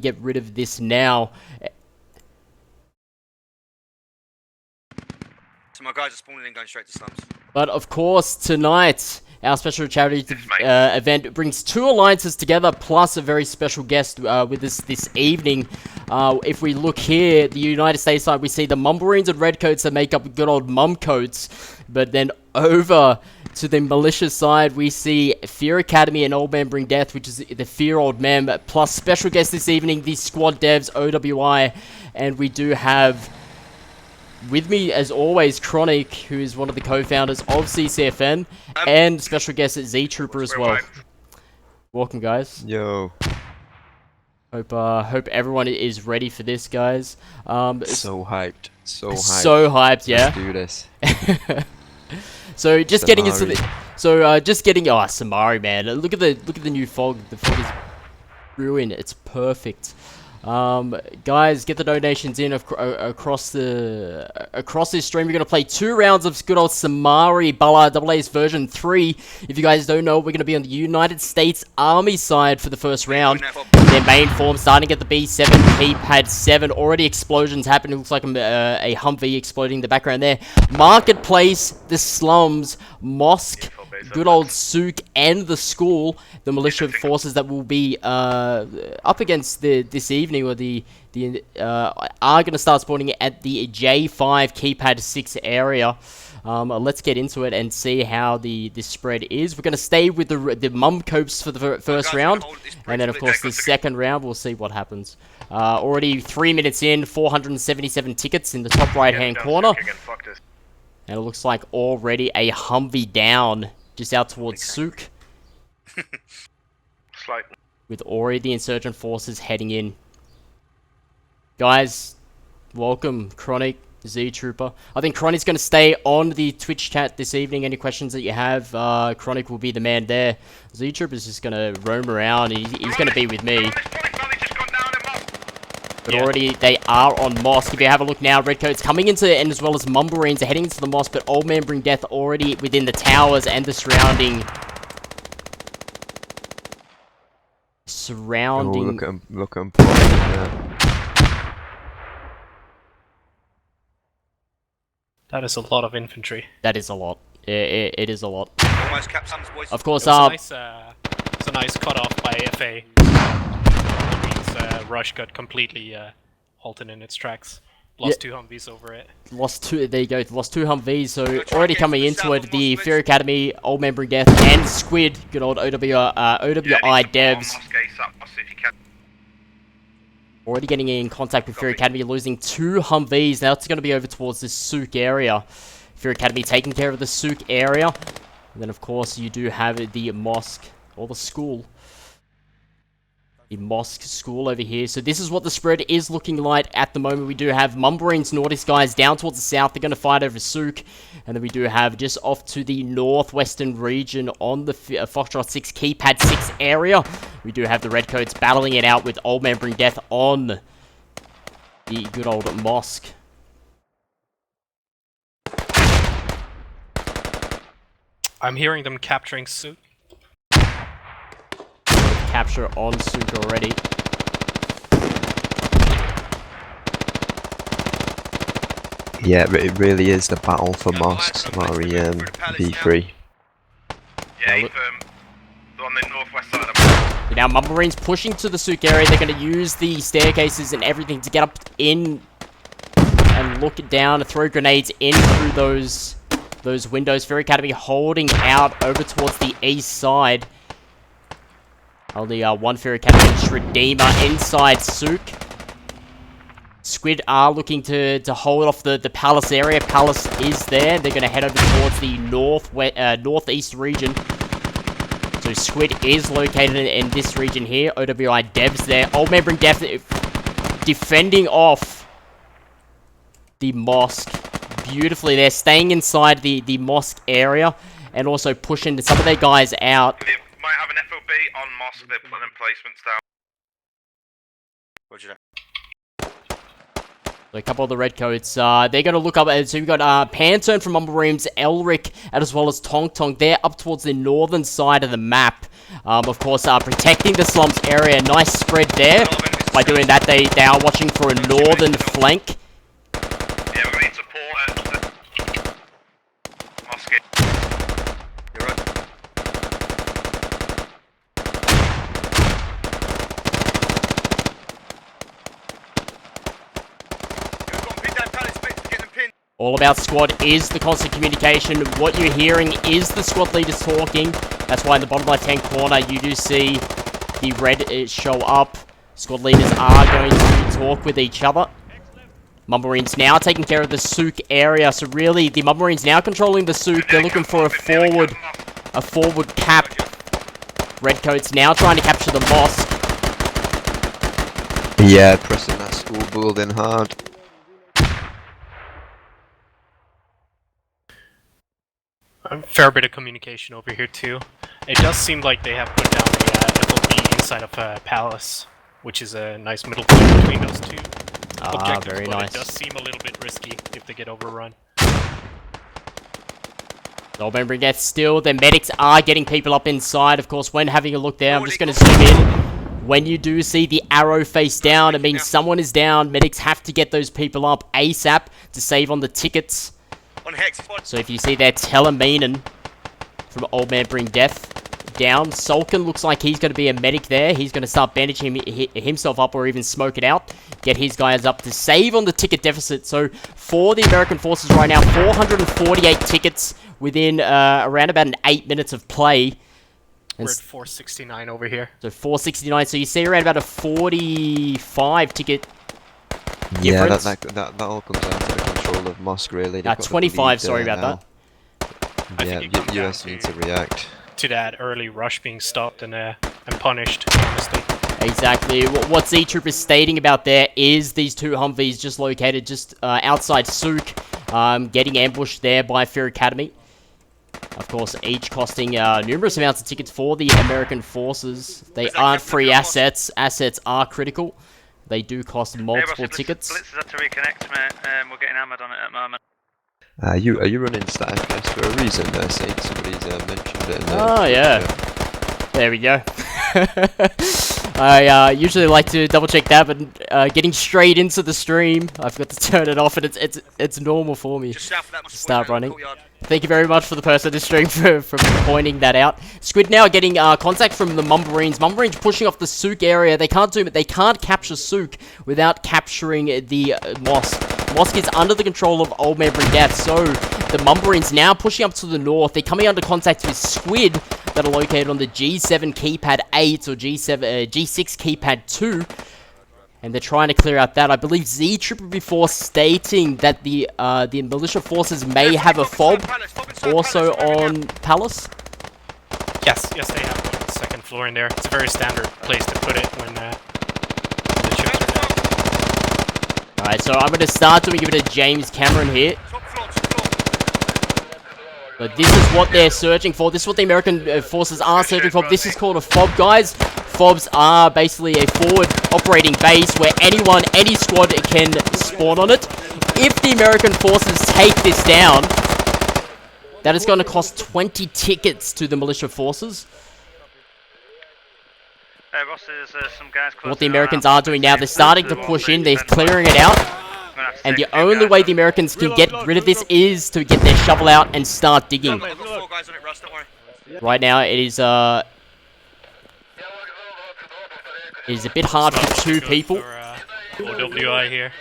get rid of this now. So my guys are spawning and going straight to slums. But of course, tonight, our special charity event brings 2 alliances together, plus a very special guest with us this evening. If we look here, the United States side, we see the Mummarines and Redcoats that make up good old Mumcoats. But then over to the militia side, we see Fear Academy and Old Man Bring Death, which is the Fear Old Men, plus special guest this evening, the Squad Devs, OWI. And we do have with me, as always, Chronic, who is one of the co-founders of CCFN, and special guest at Z-Trooper as well. Welcome, guys. Yo. Hope everyone is ready for this, guys. So hyped. So hyped. So hyped, yeah. Let's do this. So just getting into the, Samari, man. Look at the new fog. The fog is ruined. It's perfect. Guys, get the donations in across this stream. We're gonna play 2 rounds of good old Samari Ballard AA's version 3. If you guys don't know, we're gonna be on the United States Army side for the first round. Their main form starting at the B7, keypad 7. Already explosions happening. It looks like a Humvee exploding in the background there. Marketplace, the slums, mosque, good old souk, and the school. The militia forces that will be up against this evening, or are going to start spawning at the J5 keypad 6 area. Let's get into it and see how the spread is. We're going to stay with the Mumcopes for the first round, and then of course the second round we'll see what happens. Already 3 minutes in, 477 tickets in the top right hand corner, and it looks like already a Humvee down just out towards souk. With already the insurgent forces heading in. Guys, welcome, Chronic, Z-Trooper. I think Chronic's going to stay on the Twitch chat this evening. Any questions that you have, Chronic will be the man there. Z-Trooper's just going to roam around. He's going to be with me. But already they are on mosque. If you have a look now, Redcoats coming into it, and as well as Mummarines are heading into the mosque, but Old Man Bring Death already within the towers and the surrounding. Oh, look at him. That is a lot of infantry. That is a lot. It is a lot. Almost capped some boys. Of course, it's a nice cutoff by FA. That means Rush got completely halted in its tracks. Lost 2 Humvees over it. There you go. Lost 2 Humvees. So already coming into it, the Fear Academy, Old Man Bring Death, and Squid, good old OWI devs. Already getting in contact with Fear Academy, losing 2 Humvees. Now it's going to be over towards the souk area. Fear Academy taking care of the souk area. And then, of course, you do have the mosque, or the school. The mosque school over here. So this is what the spread is looking like at the moment. We do have Mummarines, Nordic guys down towards the south. They're going to fight over souk. And then we do have just off to the northwestern region on the Foxtrot 6 keypad 6 area. We do have the Redcoats battling it out with Old Man Bring Death on the good old mosque. I'm hearing them capturing souk. Capture on souk already. Yeah, but it really is the battle for mosques, Samari V3. Yeah, on the northwest side of the Now Mummarines pushing to the souk area. They're going to use the staircases and everything to get up in and look down and throw grenades in through those windows. Fear Academy holding out over towards the east side. Only one Fear Academy Redeemer inside souk. Squid are looking to hold off the palace area. Palace is there. They're going to head over towards the northeast region. So Squid is located in this region here. OWI devs there. Old Man Bring Death defending off the mosque beautifully. They're staying inside the mosque area and also pushing some of their guys out. They might have an FOB on mosque. They're putting placements down. Roger that. So a couple of the Redcoats, they're going to look up, so we've got Pantone from Umberreams, Elric, and as well as Tonk Tonk. They're up towards the northern side of the map. Of course, protecting the slums area. Nice spread there. by doing that, they are watching for a northern flank. Yeah, we need support at mosque. You're right. Go on, pin that palace, mate, to get them pinned. All about squad is the constant communication. What you're hearing is the squad leaders talking. That's why in the bottom left-hand corner, you do see the red show up. Squad leaders are going to talk with each other. Marines now taking care of the souk area. So really, the Marines now controlling the souk. They're looking for a forward cap. Redcoats now trying to capture the mosque. Yeah, pressing that school building hard. A fair bit of communication over here too. It does seem like they have put down the FOB inside of Palace, which is a nice middle point between those two objectives, very but nice. it does seem a little bit risky if they get overrun. Old man Brigade still. The medics are getting people up inside. Of course, when having a look there, I'm just going to zoom in. When you do see the arrow face down, it means someone is down. Medics have to get those people up ASAP to save on the tickets. On Hex. So if you see there, Teleminen from Old Man Bring Death down. Sulkin looks like he's going to be a medic there. He's going to start bandaging himself up or even smoke it out. Get his guys up to save on the ticket deficit. So for the American forces right now, 448 tickets within around about 8 minutes of play. We're at 469 over here. So 469. So you see around about a 45 ticket Yeah, difference. that all comes down to the control of mosque, really. They've got the 25, lead sorry there about now. I Yeah, think it comes down US needs to react. to that early rush being stopped and punished, honestly. Exactly. What Z-Troop is stating about there is these two Humvees just located just outside souk, getting ambushed there by Fear Academy. Of course, each costing numerous amounts of tickets for the American forces. They aren't free assets. Assets are critical. They do cost multiple tickets. Blitzers had to reconnect, mate. We're getting hammered on it at the moment. Are you running stat FPS for a reason there, Saint? Somebody's mentioned it in the... Oh, yeah. There we go. I usually like to double check that, but getting straight into the stream, I've got to turn it off, and it's normal for me Just south of that to start running. courtyard. Thank you very much for the person to stream for pointing that out. Squid now getting contact from the Mumbarines. Mumbarines pushing off the souk area. They can't do it. They can't capture souk without capturing the mosque. Mosque is under the control of Old Man Brigade, so the Mumbarines now pushing up to the north. They're coming under contact with Squid that are located on the G7 keypad 8 or G6 keypad 2. And they're trying to clear out that. I believe Z-Trooper before stating that the militia forces may have a fob also on Palace. Yes, they have one on the second floor in there. It's a very standard place to put it when the chips are down. Alright, so I'm going to start doing a bit of James Cameron here. But this is what they're searching for. This is what the American forces are searching for. This is called a fob, guys. Fobs are basically a forward operating base where anyone, any squad can spawn on it. If the American forces take this down, that is going to cost 20 tickets to the militia forces. Ross, there's some guys close What the Americans are doing now, they're starting to push in, they're clearing it out. And the only way the Americans can get rid of this is to get their shovel out and start digging. Right now, it is a bit hard for two people. OWI here.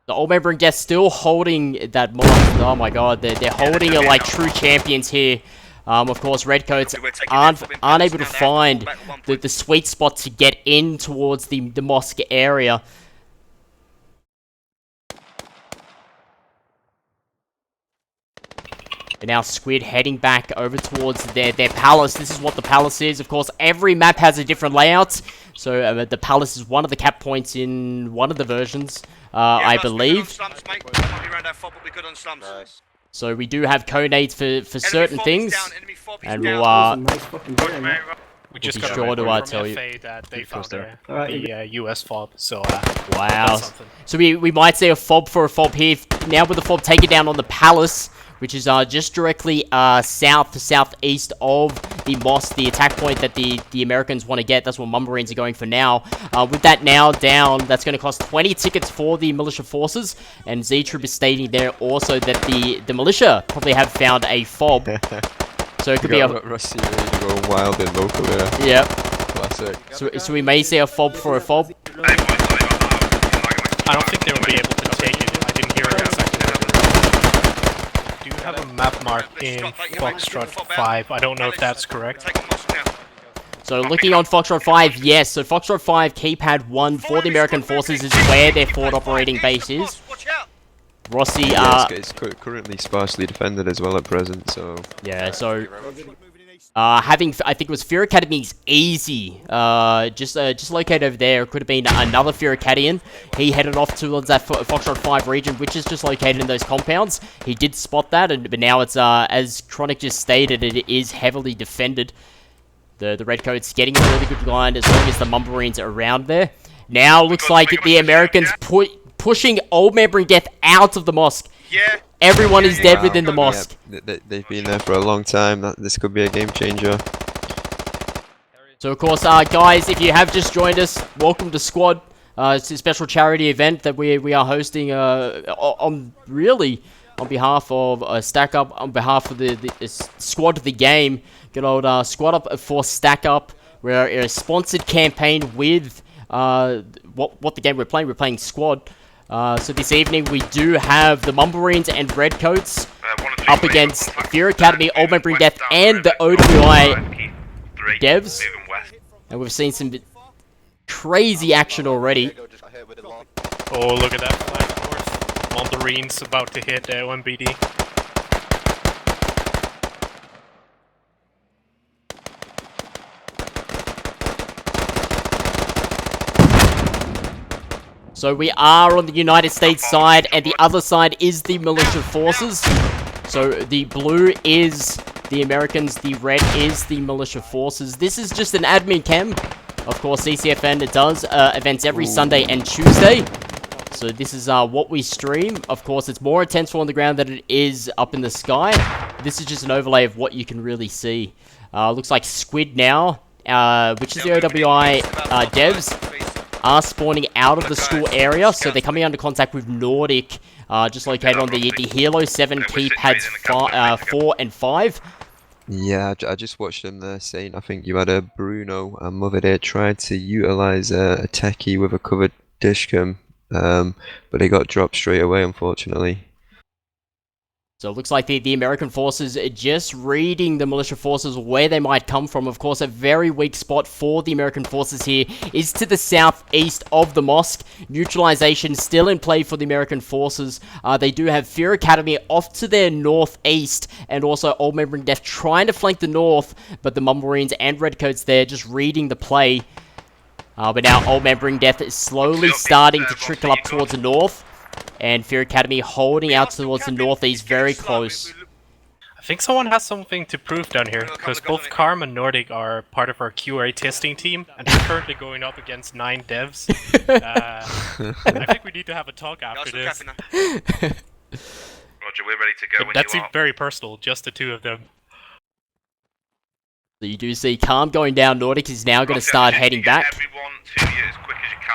The Old Man Brigade still holding that mosque. Oh my god, they're holding it like true champions here. Of course, Redcoats aren't able to find the sweet spot to get in towards the mosque area. And now Squid heading back over towards their palace. This is what the palace is. Of course, every map has a different layout. So the palace is one of the cap points in one of the versions, I believe. So we do have codenames for certain things, and we'll We just be got sure a to report tell from you. FA that they found there. the US fob, so Wow. something. So we might see a fob for a fob here. Now with the fob taken down on the palace, which is just directly south to southeast of the mosque, the attack point that the Americans want to get. That's what Mum Marines are going for now. With that now down, that's going to cost 20 tickets for the militia forces, and Z-Troop is stating there also that the militia probably have found a fob. So it could be a... Rusty really going wild in local there. Yep. Classic. So we may see a fob for a fob. I don't think they will be able to take it. I didn't hear it exactly. Do you have a map mark in Foxtrot 5? I don't know if that's correct. So looking on Foxtrot 5, yes. So Foxtrot 5, keypad 1 for the American forces is where their forward operating base is. Rossi, yeah, it's currently sparsely defended as well at present, so... Yeah, so... having, I think it was Fear Academy's easy, just located over there. Could have been another Fear Acadian. He headed off towards that Foxtrot 5 region, which is just located in those compounds. He did spot that, but now it's, as Chronic just stated, it is heavily defended. The Redcoats getting a really good line as long as the Mum Marines are around there. Now looks like the Americans pushing Old Man Bring Death out of the mosque. Yeah. Everyone is dead within the mosque. Yeah, they've been there for a long time. This could be a game changer. So of course, guys, if you have just joined us, welcome to Squad. It's a special charity event that we are hosting on behalf of Stack Up, on behalf of the Squad of the game. Good old Squad Up for Stack Up. We're a sponsored campaign with what the game we're playing. We're playing Squad. So this evening we do have the Mum Marines and Redcoats up against Fear Academy, Old Man Bring Death, and the OWI devs. And we've seen some crazy action already. Oh, look at that flag force. Mum Marines about to hit OMBD. So we are on the United States side, and the other side is the militia forces. So the blue is the Americans, the red is the militia forces. This is just an admin cam. Of course, CCFN, it does events every Sunday and Tuesday. So this is what we stream. Of course, it's more intense on the ground than it is up in the sky. This is just an overlay of what you can really see. Looks like Squid now, which is the OWI devs, are spawning out of the school area, so they're coming under contact with Nordic, just located on the Hilo 7 keypads 4 and 5. Yeah, I just watched them there saying, I think you had a Bruno and Mother there tried to utilize a techie with a covered dishcam, but they got dropped straight away, unfortunately. So it looks like the American forces are just reading the militia forces where they might come from. Of course, a very weak spot for the American forces here is to the southeast of the mosque. Neutralization still in play for the American forces. They do have Fear Academy off to their northeast, and also Old Man Bring Death trying to flank the north, but the Mum Marines and Redcoats there just reading the play. But now Old Man Bring Death is slowly starting to trickle up towards the north. And Fear Academy holding out towards the northeast, very close. I think someone has something to prove down here, because both Karm and Nordic are part of our QA testing team, and we're currently going up against 9 devs. I think we need to have a talk after this. Roger, we're ready to go when That you are. seemed very personal, just the 2 of them. So you do see Calm going down. Nordic is now going to start heading back. Everyone to you as quick as you can.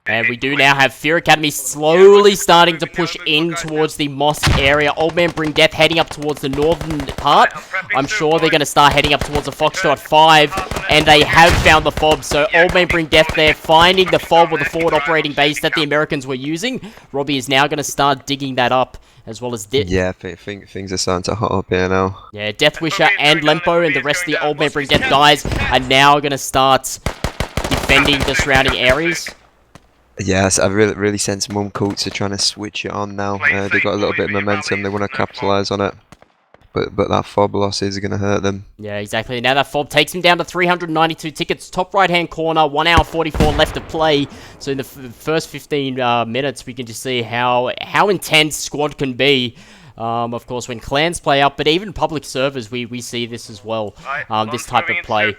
And we do now have Fear Academy slowly starting to push in towards the mosque area. Old Man Bring Death heading up towards the northern part. I'm sure they're going to start heading up towards the Foxtrot 5. And they have found the fob. So Old Man Bring Death there finding the fob or the forward operating base that the Americans were using. Robbie is now going to start digging that up. As well as Yeah, I think things are starting to hot up here now. Yeah, Deathwisher and Lempo and the rest of the Old Man Bring Death guys are now going to start defending the surrounding areas. Yes, I really sense Mum Coats are trying to switch it on now. They've got a little bit of momentum, they want to capitalise on it. But that fob loss is going to hurt them. Yeah, exactly. Now that fob takes him down to 392 tickets. Top right-hand corner, 1 hour 44 left to play. So in the first 15 minutes, we can just see how intense Squad can be. Of course, when clans play up, but even public servers, we see this as well, this type of play.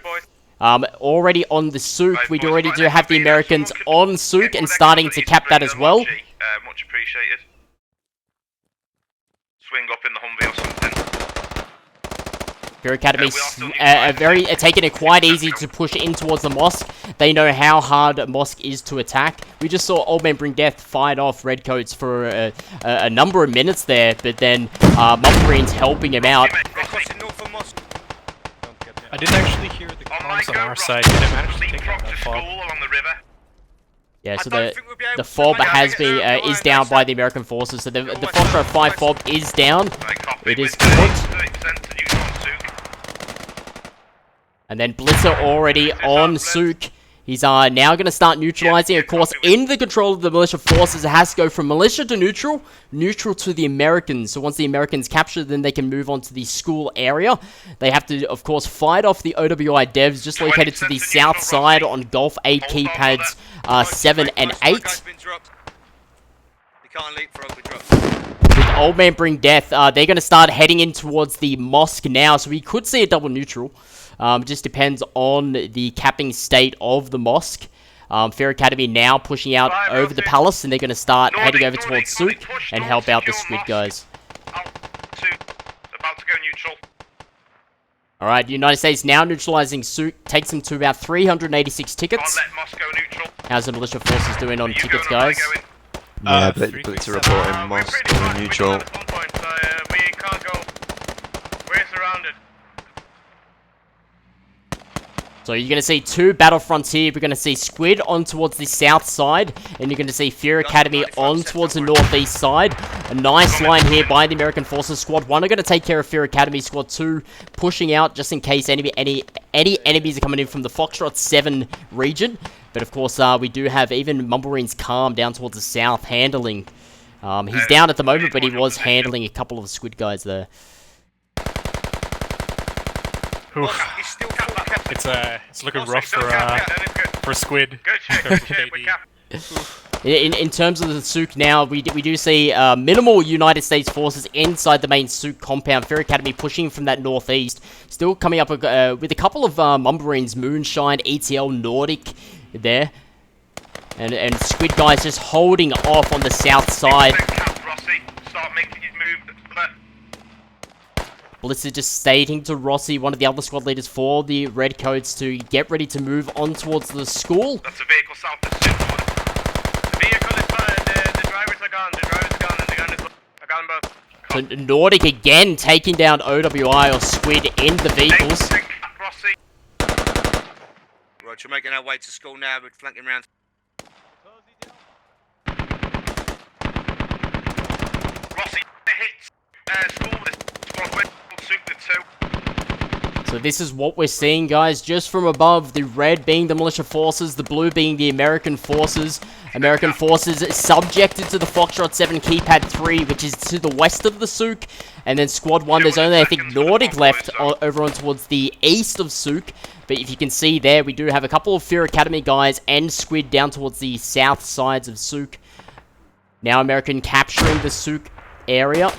Already on the Souk, we already do have the Americans on Souk and starting to cap that as well. Much appreciated. swing up in the Humvee or something. Fear Academy Yeah, we are taking it quite easy to push in towards the mosque. They know how hard mosque is to attack. We just saw Old Man Bring Death fight off Redcoats for a number of minutes there, but then Marines helping him out. Crossing north of mosque. I didn't actually hear the comms on our side. Did I manage to take out that fog? along the river. Yeah, so I don't think we'll be able the to fob make has it been through the is line, down that's by it. the American forces. So the Almost Foxtrot 5 nice. fob is down. Right, copy. It is With caught. 30% to neutral on Souk. And then Blitzer already on Souk. He's now going to start neutralizing. Of course, in the control of the militia forces, it has to go from militia to neutral, neutral to the Americans. So once the Americans capture, then they can move on to the school area. They have to, of course, fight off the OWI devs just located to the south side on Golf 8 keypads 7 and 8. You can't leapfrog with drops. With Old Man Bring Death, they're going to start heading in towards the mosque now. So we could see a double neutral. Just depends on the capping state of the mosque. Fair Academy now pushing out over the palace, and they're going to start heading over towards Souk and help out the Squid guys. Out to, about to go neutral. Alright, United States now neutralizing Souk. Takes them to about 386 tickets. Can't let Moscow neutral. How's the militia forces doing on You tickets, going or am I guys? going? Yeah, but 337. reporting We're Mosque pretty much neutral. at one point, so we can't go. We're surrounded. So you're going to see two battlefronts here. We're going to see Squid on towards the south side, and you're going to see Fear Academy on towards the northeast side. A nice line here by the American Forces. Squad 1 are going to take care of Fear Academy. Squad 2 pushing out just in case any enemies are coming in from the Foxtrot 7 region. But of course, we do have even Mumblemarines Calm down towards the south handling. He's down at the moment, but he was handling a couple of Squid guys there. Oof. He's still full cap. It's looking Also, rough for Squid. Good shit, good shit, we cap. In terms of the Souk now, we do see minimal United States forces inside the main Souk compound. Fair Academy pushing from that northeast. Still coming up with a couple of Mumblemarines, Moonshine, ETL, Nordic there. And Squid guys just holding off on the south side. Cap, Rossi. Start making his move. Blitzer just stating to Rossi, one of the other squad leaders for the Redcoats, to get ready to move on towards the school. That's a vehicle south of Souk. The vehicle is fine, the drivers are gone, and the gun is... I got them both. So Nordic again taking down OWI or Squid in the vehicles. Rossi. Roger, making our way to school now. We're flanking round. Rossi hits school with a squad with Souk with 2. So this is what we're seeing, guys, just from above. The red being the militia forces, the blue being the American forces. American forces subjected to the Foxtrot 7 keypad 3, which is to the west of the Souk. And then squad 1, there's only, I think, Nordic left over on towards the east of Souk. But if you can see there, we do have a couple of Fear Academy guys and Squid down towards the south sides of Souk. Now American capturing the Souk area.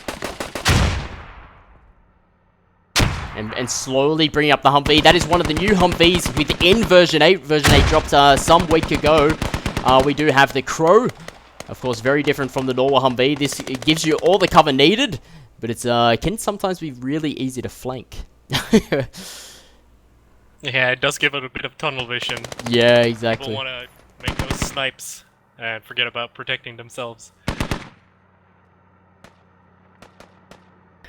And slowly bringing up the Humvee. That is one of the new Humvees within version 8. Version 8 dropped some week ago. We do have the Crow. Of course, very different from the normal Humvee. This gives you all the cover needed, but it can sometimes be really easy to flank. Yeah, it does give it a bit of tunnel vision. Yeah, People exactly. want to make those snipes and forget about protecting themselves.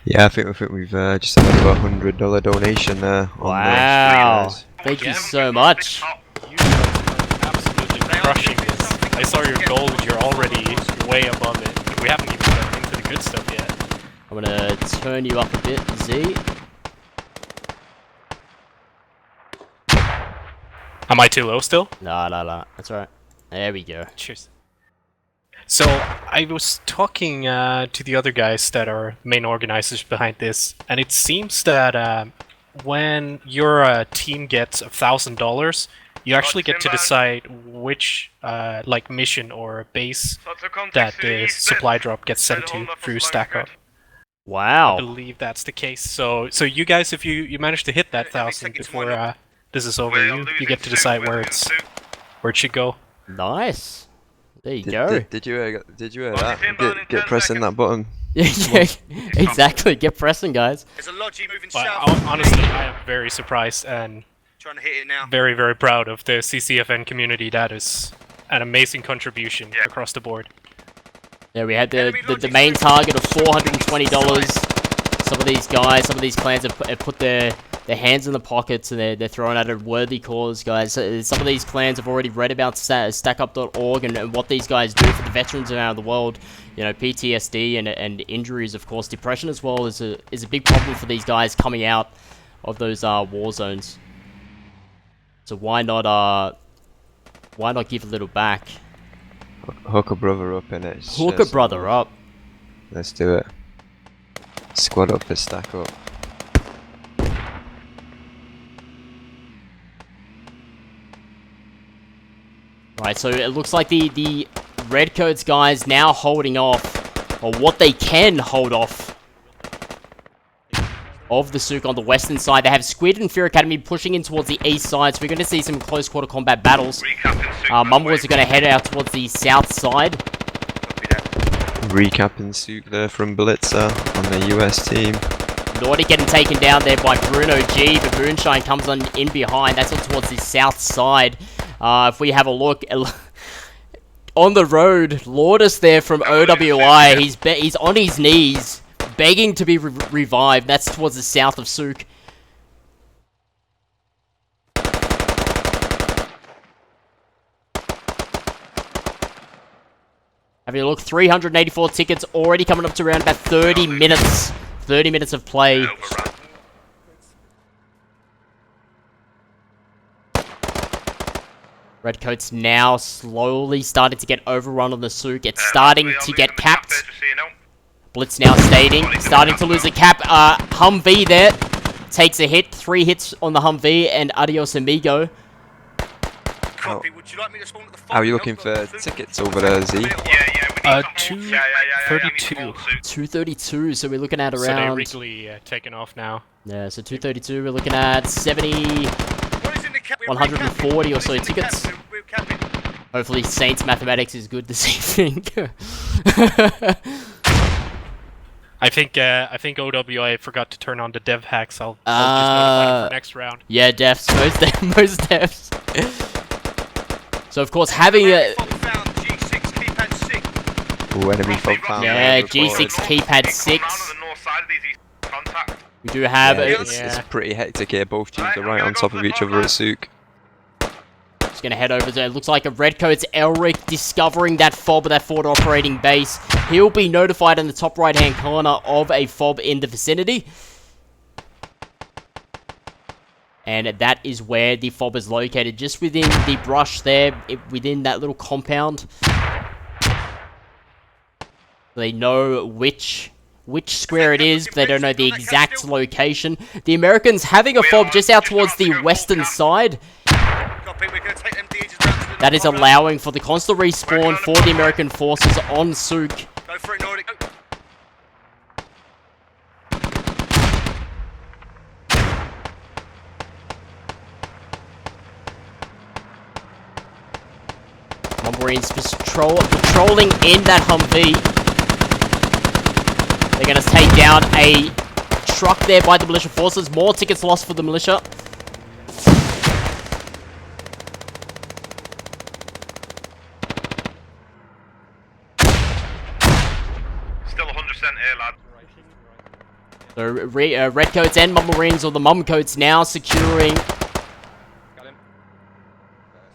Yeah, I think we've just had over $100 donation there. On Wow. the Thank you Yeah. so much. You are absolutely crushing this. I saw your goal and you're already way above it. We haven't even gotten into the good stuff yet. I'm gonna turn you up a bit, Z. Am I too low still? Nah. That's alright. There we go. Cheers. So, I was talking to the other guys that are main organizers behind this, and it seems that when your team gets $1,000, you actually get to decide which like mission or base that the supply drop gets sent to through StackUp. I Wow. believe that's the case. So you guys, if you manage to hit that 1,000 before this is over, you get to decide where it should go. Nice. There you go. Did you hear that? Get pressing that button. Yeah, exactly. Get pressing, guys. There's a Logi moving But south. honestly, I am very surprised and Trying to hit it now. very, very proud of the CCFN community. That is an amazing contribution across the board. Yeah, we had the main target of $420. Some of these guys, some of these clans have put their hands in the pockets and they're throwing at a worthy cause, guys. Some of these clans have already read about StackUp.org and what these guys do for the veterans around the world. You know, PTSD and injuries, of course. Depression as well is a big problem for these guys coming out of those war zones. So why not give a little back? Hook a brother up in it. Hook a brother up. Let's do it. Squad up for stack up. Right, so it looks like the Redcoats guys now holding off, or what they can hold off, of the Souk on the western side. They have Squid and Fear Academy pushing in towards the east side, so we're going to see some close quarter combat battles. Mumblers are going to head out towards the south side. Recapping Souk there from Blitzer on the US team. Nordic getting taken down there by Bruno G, but Moonshine comes on in behind. That's on towards the south side. If we have a look on the road, Lourdes there from OWI. He's on his knees, begging to be revived. That's towards the south of Souk. Having a look, 384 tickets already coming up to around about 30 minutes. 30 minutes of play. Redcoats now slowly starting to get overrun on the Souk. It's starting to get capped. Blitz now starting to lose a cap. Humvee there takes a hit. 3 hits on the Humvee and adios amigo. Copy. Would you like me to spawn at the How are you looking for tickets over there, Z? 232. 232, so we're looking at So they're around... really taking off now. Yeah, so 232, we're looking at 70... 140 or so tickets. Hopefully Saints mathematics is good this evening. I think OWI forgot to turn on the dev hacks. I'll just notify them for next round. Yeah, defs, most defs. So of course having a... Ooh, enemy fob found. Yeah, G6 keypad 6. We do have... It's pretty hectic here, both teams are right on top of each other at Souk. Just gonna head over there. Looks like a Redcoats Elric discovering that fob at that forward operating base. He'll be notified in the top right hand corner of a fob in the vicinity. And that is where the fob is located, just within the brush there, within that little compound. They know which square it is, but they don't know the exact location. The Americans having a fob just out towards the western side. That is allowing for the constant respawn for the American forces on Souk. Go for it, Nordic. Marines patrolling in that Humvee. They're going to take down a truck there by the militia forces. More tickets lost for the militia. Still 100% here, lad. So Redcoats and Marines, or the Mumcoats, now securing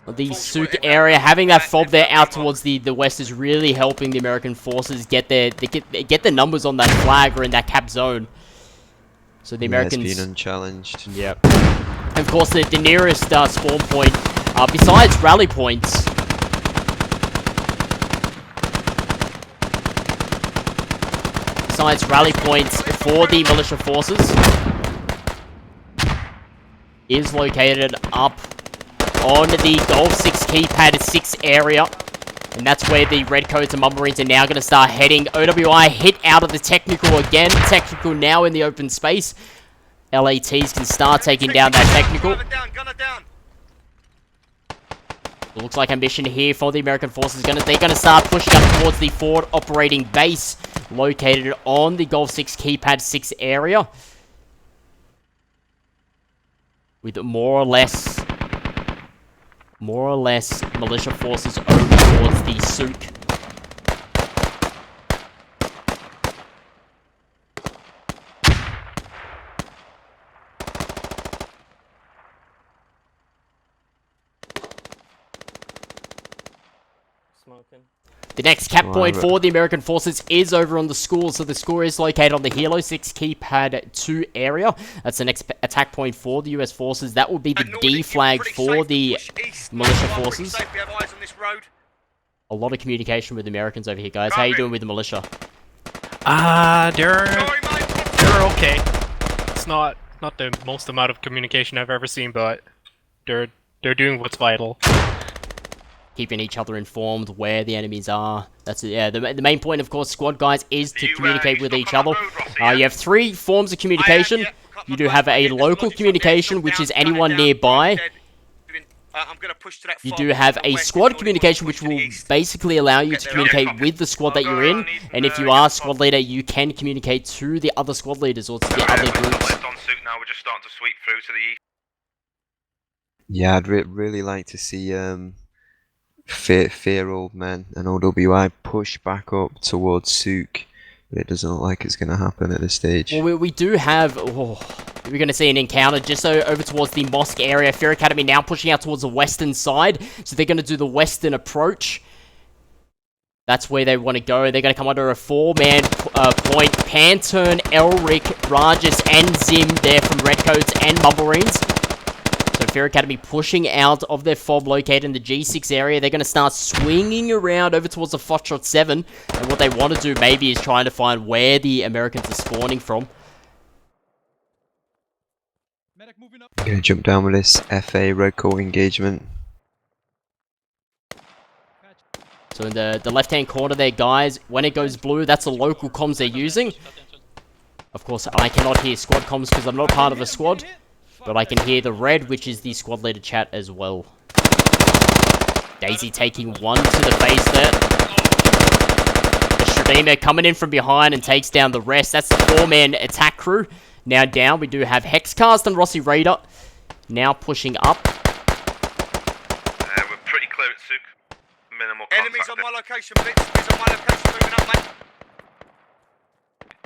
the Souk area. Having that fob there out towards the west is really helping the American forces get their numbers on that flag or in that cap zone. So the Americans... It's been unchallenged. Yep. And of course, the nearest spawn point, besides rally points... Besides rally points for the militia forces, is located up on the Golf 6 keypad 6 area. And that's where the Redcoats and Marines are now going to start heading. OWI hit out of the technical again. Technical now in the open space. LATs can start taking down that technical. Gunner down. It looks like a mission here for the American forces. They're gonna start pushing up towards the forward operating base located on the Golf 6 Keypad 6 area. With more or less militia forces over towards the Souk. The next cap point for the American forces is over on the school, so the school is located on the Hilo 6 Keypad 2 area. That's the next attack point for the US forces. That will be the D flag for the militia forces. A lot of communication with the Americans over here, guys. How you doing with the militia? They're okay. It's not the most amount of communication I've ever seen, but they're doing what's vital. Keeping each other informed where the enemies are. That's it. Yeah, the main point, of course, squad guys, is to communicate with each other. You have 3 forms of communication. You do have a local communication, which is anyone nearby. You do have a squad communication, which will basically allow you to communicate with the squad that you're in. And if you are squad leader, you can communicate to the other squad leaders or to the other groups. Yeah, I'd really like to see Fear Old Men and OWI push back up towards Souk, but it doesn't look like it's going to happen at this stage. Well, we do have... we're going to see an encounter just over towards the mosque area. Fear Academy now pushing out towards the western side, so they're going to do the western approach. That's where they want to go. They're going to come under a 4-man point. Pantern, Elric, Rajas, and Zim there from Redcoats and Mumblerines. So Fear Academy pushing out of their fob located in the G6 area. They're going to start swinging around over towards the Foxtrot 7. And what they want to do maybe is trying to find where the Americans are spawning from. I'm going to jump down with this FA Redcoat engagement. So in the left-hand corner there, guys, when it goes blue, that's the local comms they're using. Of course, I cannot hear squad comms because I'm not part of a squad. But I can hear the red, which is the squad leader chat as well. Daisy taking one to the face there. The Shradima coming in from behind and takes down the rest. That's the 4-man attack crew. Now down, we do have Hexcast and Rossi Raider. Now pushing up. We're pretty clear at Souk. Minimal contact. Enemies on my location, Blitz. Enemies on my location, moving up, mate.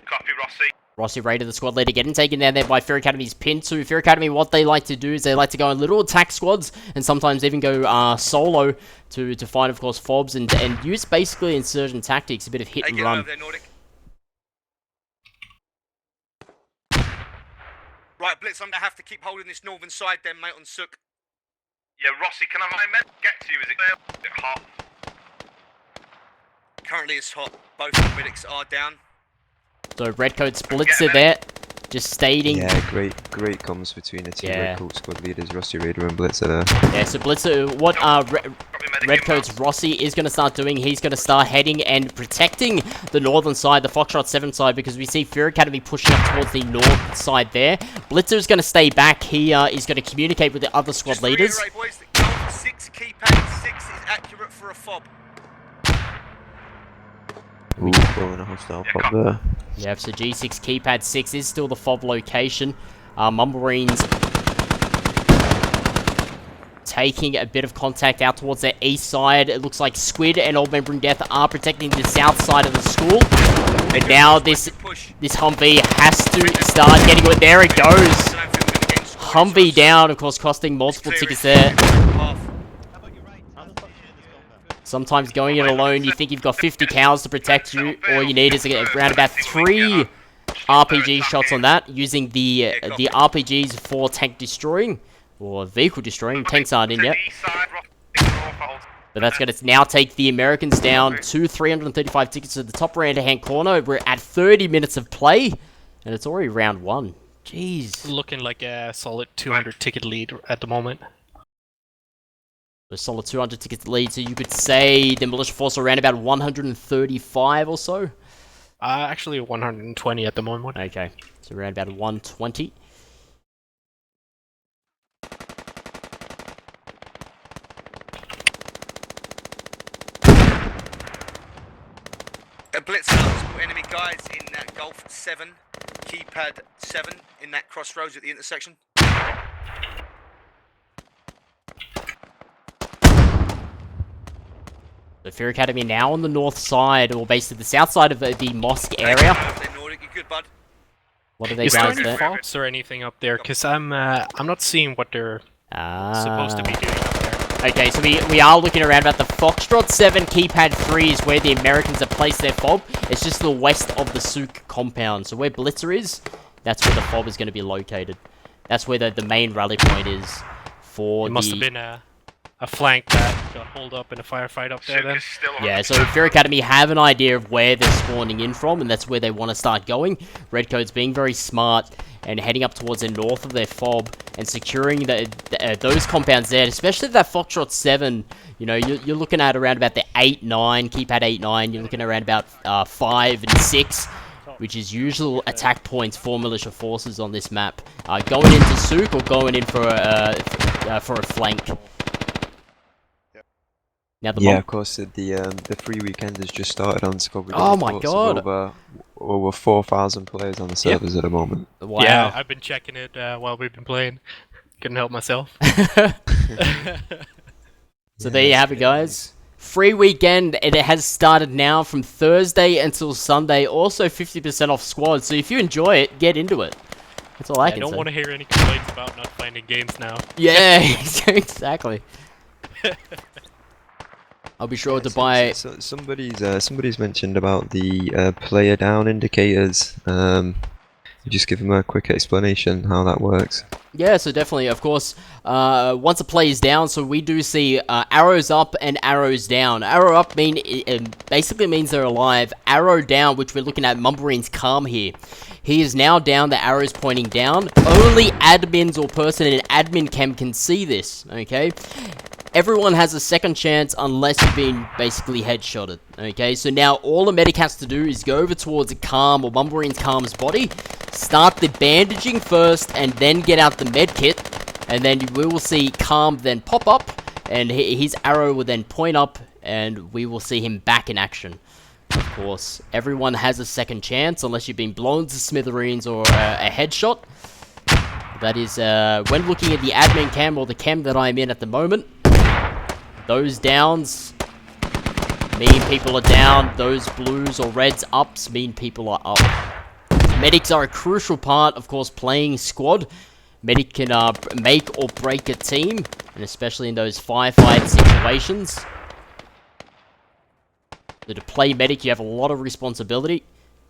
Copy, Rossi. Rossi Raider, the squad leader, getting taken down there by Fear Academy's pin 2. Fear Academy, what they like to do is they like to go in little attack squads and sometimes even go solo to find, of course, fobs and use basically insurgent tactics, a bit of hit and run. Right, Blitz, I'm going to have to keep holding this northern side then, mate, on Souk. Yeah, Rossi, can I my med get to you? Is it hot? Currently it's hot. Both the medics are down. So Redcoat Blitzer there, just stating. Yeah, great comms between the two Redcoat squad leaders, Rossi Raider and Blitzer there. Yeah, so Blitzer, what Redcoat's Rossi is going to start doing, he's going to start heading and protecting the northern side, the Foxtrot 7 side, because we see Fear Academy pushing up towards the north side there. Blitzer's going to stay back. He is going to communicate with the other squad leaders. Boys, the Golf 6 keypad 6 is accurate for a fob. Ooh, pulling a hostile pop there. Yeah, so G6 Keypad 6 is still the fob location. Mumblerines taking a bit of contact out towards their east side. It looks like Squid and Old Man Bring Death are protecting the south side of the school. And now this Humvee has to start getting it. There it goes. Humvee down, of course, costing multiple tickets there. Sometimes going it alone, you think you've got 50 cows to protect you. All you need is around about 3 RPG shots on that, using the RPGs for tank destroying, or vehicle destroying. Tanks aren't in yet. But that's going to now take the Americans down to 335 tickets at the top right-hand corner. We're at 30 minutes of play, and it's already round 1. Jeez. Looking like a solid 200 ticket lead at the moment. A solid 200 tickets lead, so you could say the militia force are around about 135 or so? Actually 120 at the moment. Okay, so around about 120. A blitz out multiple enemy guys in Gulf 7, keypad 7, in that crossroads at the intersection. The Fear Academy now on the north side, or basically the south side of the mosque area. Nordic, you good, bud? What are they Is there guys any there? faults or anything up there? Because I'm not seeing what they're supposed to be doing up there. Okay, so we are looking around about the Foxtrot 7 keypad 3 is where the Americans have placed their fob. It's just to the west of the Souk compound. So where Blitzer is, that's where the fob is going to be located. That's where the main rally point is for It must have been a flank that got holed up in a firefight up there then. Yeah, so Fear Academy have an idea of where they're spawning in from, and that's where they want to start going. Redcoats being very smart and heading up towards the north of their fob and securing those compounds there, especially that Foxtrot 7. You know, you're looking at around about the 8-9, keypad 8-9. You're looking at around about 5 and 6, which is usual attack points for militia forces on this map. Going into Souk or going in for a flank. Now Yeah, of course. The free weekend has just started on Squad. Oh my god! Over 4,000 players on the servers at the moment. Wow. Yeah, I've been checking it while we've been playing. Couldn't help myself. So there you have it, guys. Free weekend, and it has started now from Thursday until Sunday. Also 50% off squad, so if you enjoy it, get into it. That's all I can say. I don't want to hear any complaints about not finding games now. Yeah, exactly. I'll be sure to buy... Somebody's mentioned about the player down indicators. Just give them a quick explanation how that works. Yeah, so definitely, of course, once a play is down, so we do see arrows up and arrows down. Arrow up basically means they're alive. Arrow down, which we're looking at Mumbrine's Calm here. He is now down, the arrow's pointing down. Only admins or person in admin cam can see this, okay? Everyone has a second chance unless you've been basically headshotted, okay? So now all a medic has to do is go over towards a Calm or Mumbrine's Calm's body, start the bandaging first, and then get out the med kit, and then we will see Calm then pop up, and his arrow will then point up, and we will see him back in action. Of course, everyone has a second chance unless you've been blown to smithereens or a headshot. That is, when looking at the admin cam or the cam that I'm in at the moment, those downs mean people are down. Those blues or reds ups mean people are up. Medics are a crucial part, of course, playing squad. Medic can make or break a team, and especially in those firefight situations. So to play medic, you have a lot of responsibility.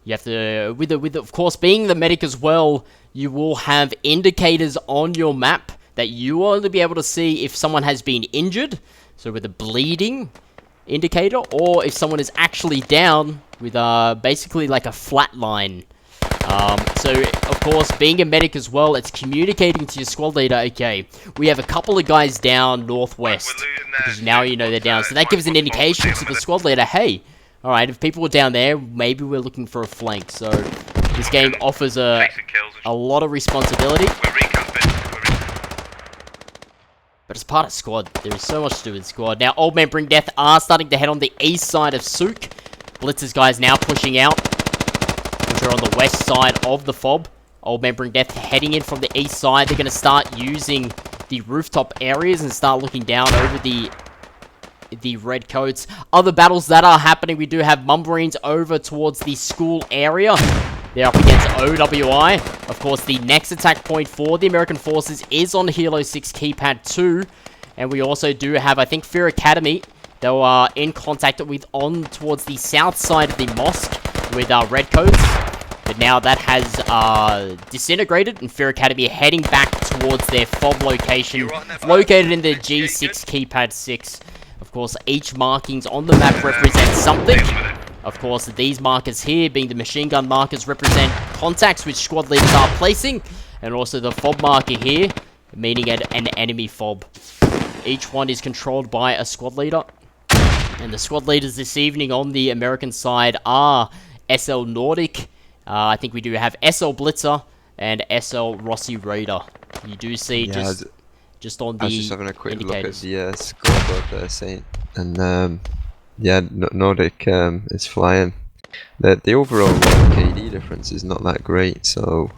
You have to, of course, being the medic as well, you will have indicators on your map that you will only be able to see if someone has been injured. So with a bleeding indicator, or if someone is actually down with basically like a flat line. So, of course, being a medic as well, it's communicating to your squad leader, okay, we have a couple of guys down northwest, because now you know they're down. So that gives an indication to the squad leader, hey, alright, if people are down there, maybe we're looking for a flank. So this game offers a lot of responsibility. But as part of squad, there is so much to do with squad. Now, Old Man Bring Death are starting to head on the east side of Souk. Blitz's guys now pushing out, which are on the west side of the fob. Old Man Bring Death heading in from the east side. They're going to start using the rooftop areas and start looking down over the red coats. Other battles that are happening, we do have Mumbrines over towards the school area. They're up against OWI. Of course, the next attack point for the American forces is on Hilo 6 keypad 2. And we also do have, I think, Fear Academy. They are in contact with on towards the south side of the mosque with redcoats. But now that has disintegrated, and Fear Academy are heading back towards their fob location, located in the G6 keypad 6. Of course, each markings on the map represent something. Of course, these markers here, being the machine gun markers, represent contacts which squad leaders are placing. And also the fob marker here, meaning an enemy fob. Each one is controlled by a squad leader. And the squad leaders this evening on the American side are SL Nordic. I think we do have SL Blitzer and SL Rossi Raider. You do see just on the I was just having a quick indicators. look at the scoreboard there, Saint, and yeah, Nordic is flying. The overall KD difference is not that great, so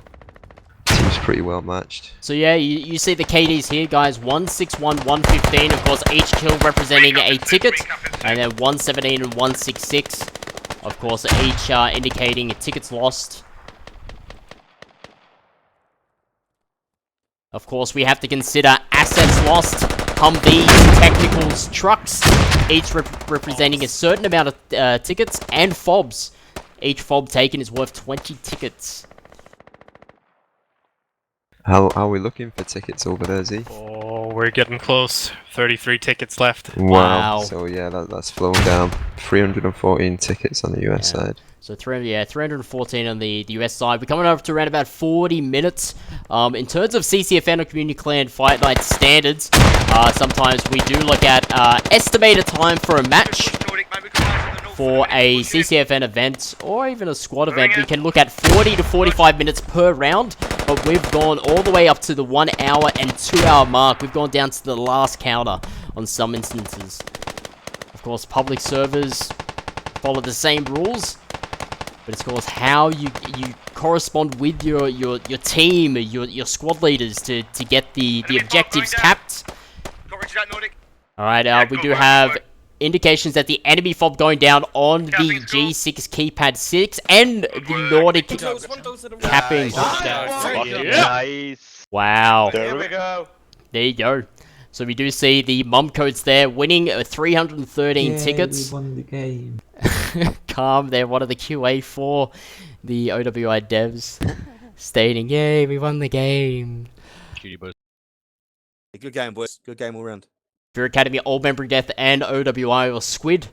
seems pretty well matched. So yeah, you see the KDs here, guys. 161, 115. Of course, each kill representing a ticket, and then 117 and 166. Of course, each indicating tickets lost. Of course, we have to consider assets lost, Humvees, technicals, trucks, each representing a certain amount of tickets, and fobs. Each fob taken is worth 20 tickets. How are we looking for tickets over there, Z? Oh, we're getting close. 33 tickets left. Wow. So yeah, that's flowing down. 314 tickets on the US side. So 314 on the US side. We're coming up to around about 40 minutes. In terms of CCFN or Community Clan Fight Night standards, sometimes we do look at estimated time for a match. For a CCFN event, or even a squad event, we can look at 40 to 45 minutes per round, but we've gone all the way up to the 1 hour and 2 hour mark. We've gone down to the last counter on some instances. Of course, public servers follow the same rules, but it's of course how you correspond with your team, your squad leaders to get the objectives capped. Alright, we do have indications that the enemy fob going down on the G6 keypad 6 and the Nordic capping. Nice. Wow. There we go. There you go. So we do see the mum codes there winning 313 tickets. We won the game. Calm there, one of the QA for the OWI devs stating, "Yay, we won the game." Good game, boys. Good game all round. Fear Academy, Old Memory Death, and OWI or Squid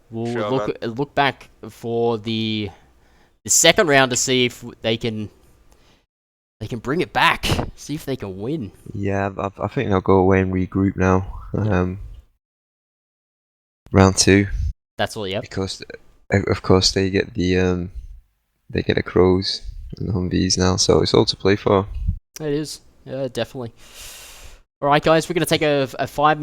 will Sure, look back for the second round to see if they can bring it back. See if they can win. Yeah, I think they'll go away and regroup now. Round 2. That's all. Yep. Because of course they get the crows and the Humvees now, so it's all to play for. It is. Yeah, definitely. All right, guys, we're gonna take a 5-minute